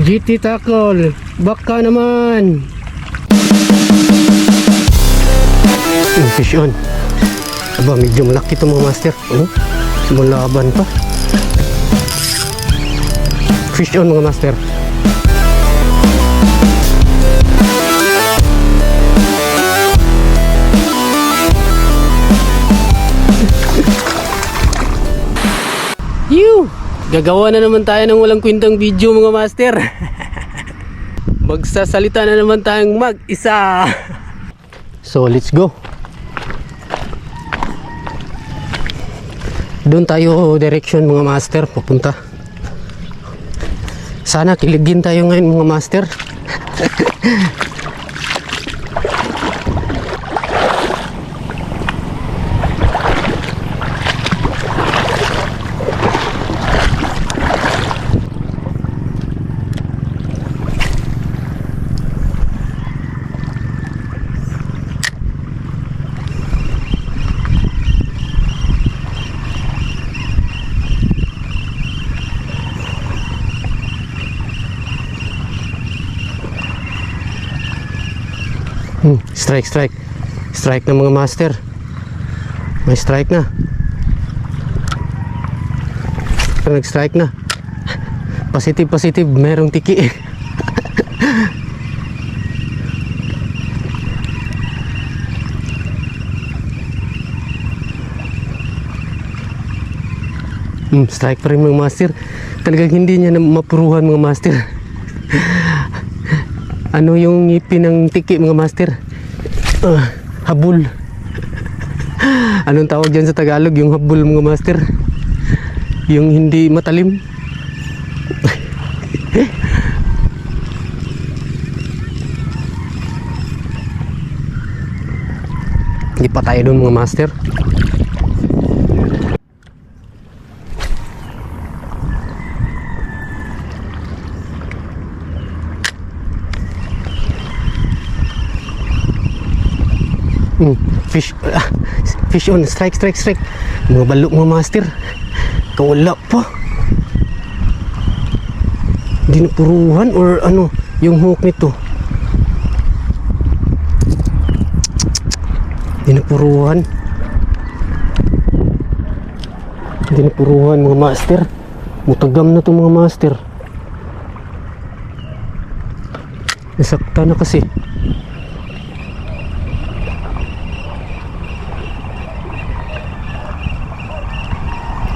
GT tackle, baka naman. Fish on. Aba, medyo malaki ito mga master. Malaban pa. Fish on mga master. Gagawa na naman tayo ng walang kwentang video mga master. Magsasalita na naman tayong mag-isa. So let's go. Doon tayo direction mga master papunta. Sana kiligin tayo ngayon mga master. Strike na mga master. May strike na. Nag-strike na. Positive, merong tiki. Strike pa rin mga master. Talagang hindi niya na mapuruhan mga master. Ano yung ngipin ng tiki mga master? Habol. Anong tawag dyan sa Tagalog? Yung habol mga master. Yung hindi matalim. Hindi pa tayo doon mga master. Fish on, strike. Mga balok mga master. Kawala pa. Dinupuruhan or ano yung hook nito. Dinupuruhan mga master. Mutagam na to mga master. Nasakta na kasi.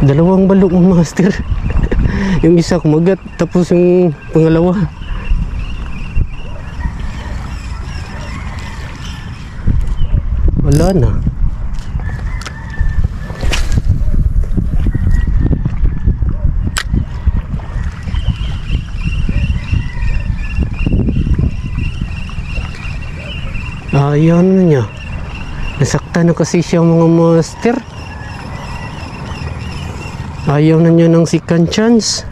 Dalawang balok mga master. Yung isa kumagat, tapos yung pangalawa wala na. Ayaw na niya. Nasakta na kasi siya mga master. Ayaw na niya ng second chance.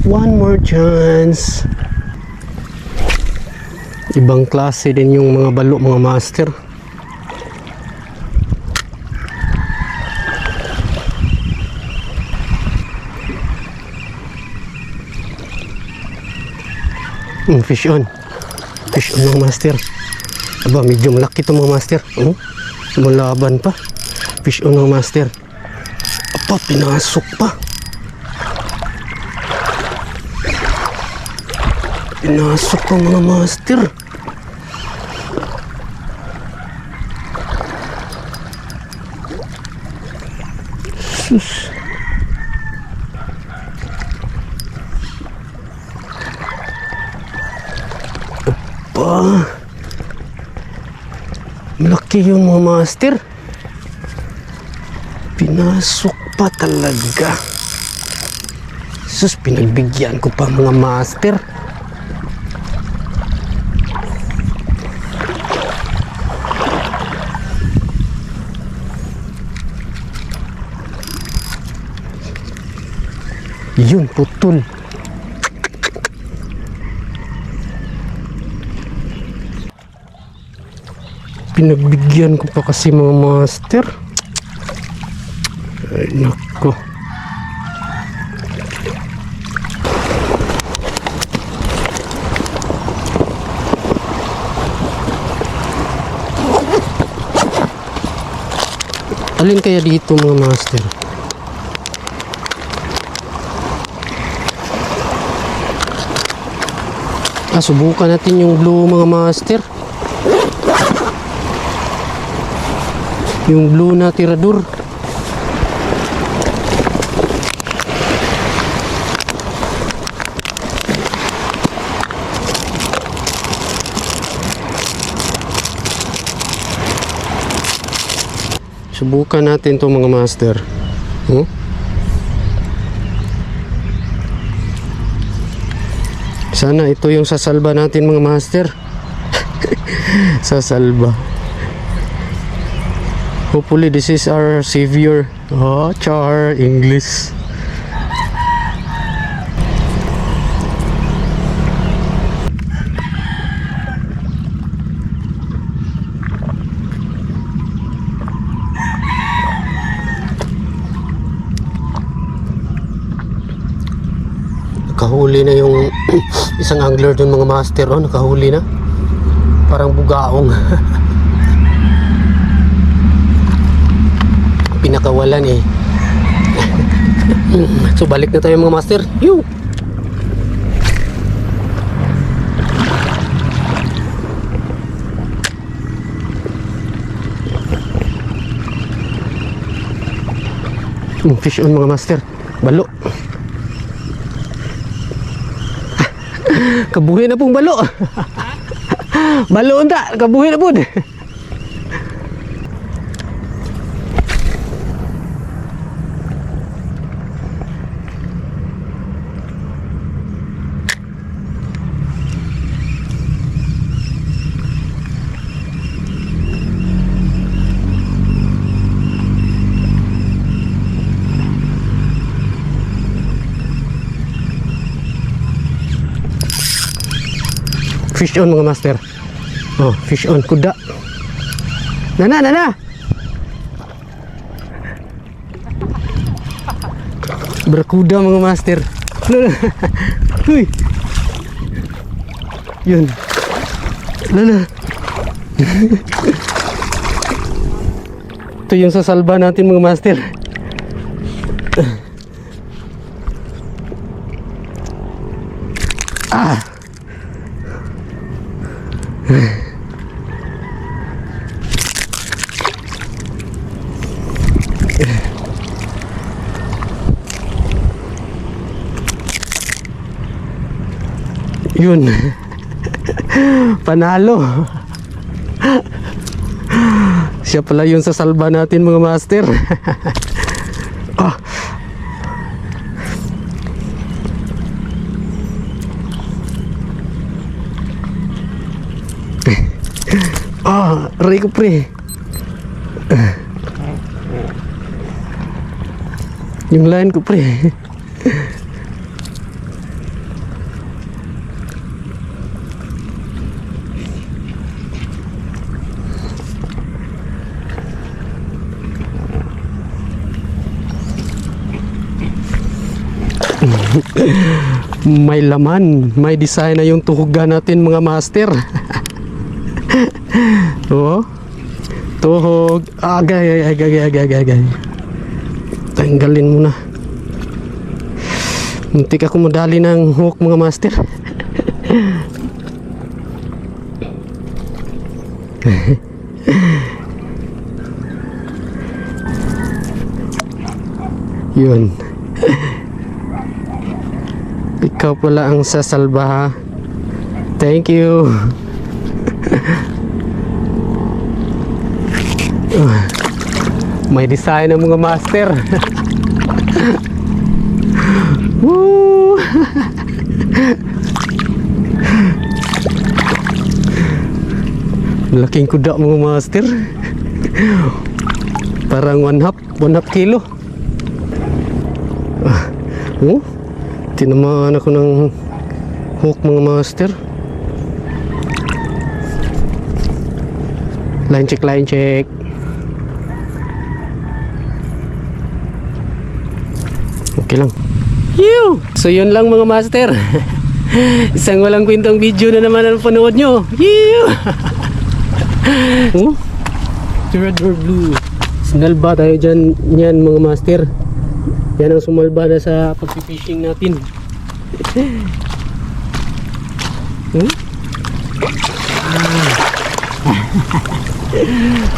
One more chance. Ibang klase din yung mga balo mga master. Fish on mga master. Aba, medyo malaki ito mga master. Malaban pa. Fish on mga master. Apa, pinasok pa. Pinasok pa mga master. Sus. Apa. Malaki yun mga master. Pinasok pa talaga. Sus, pinagbigyan ko pa mga master. Yun, putol. Pinagbigyan ko pa kasi mga master. Ay nako. Alin kaya dito mga master? Subukan natin yung blue mga master. Yung blue na tirador. Subukan natin to mga master. Sana ito yung sasalba natin mga master. Sasalba. Hopefully this is our savior. Char English. Nakahuli na yung isang angler dun mga master. Nakahuli na. Parang bugaong. Pinakawalan eh. So balik na tayo mga master. Yo! Fish on mga master. Balo. Kabuhi na pong balo. Balo unta, kabuhi na po. Fish on mga master. Fish on kuda. Nana. Berkuda mga master. Huy. Yun. Lala. Ito yung sasalba natin mga master. Yun. Panalo. Siya pala yung sasalba natin mga master. Aray ko pre. Yung line ko pre. May laman, may design na yung tuhugan natin mga master. Tuhog. Agay. Tanggalin mo na. Muntik ako madali ng hook mga master. Yun. Ikaw pala ang sasalba ha. Thank you. May design ng mga master. Woo! Malaking kuda mga master. Parang 1/2 kilo. Tinamaan ako ng hook mga master. Line check. Okay lang. So yun lang mga master. Isang walang kwentang video na naman ang panood nyo. Tirador blue. Sinalba tayo dyan, yan mga master. Yan ang sumalba na sa pagpipishing natin.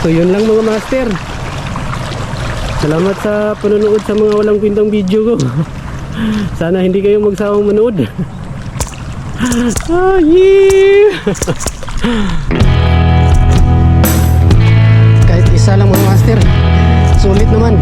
So yun lang mga master. Salamat sa panonood sa mga walang kwentang video ko. Sana hindi kayo magsawang manood. Ah, yeah! Kahit isa lang mga master, sulit naman.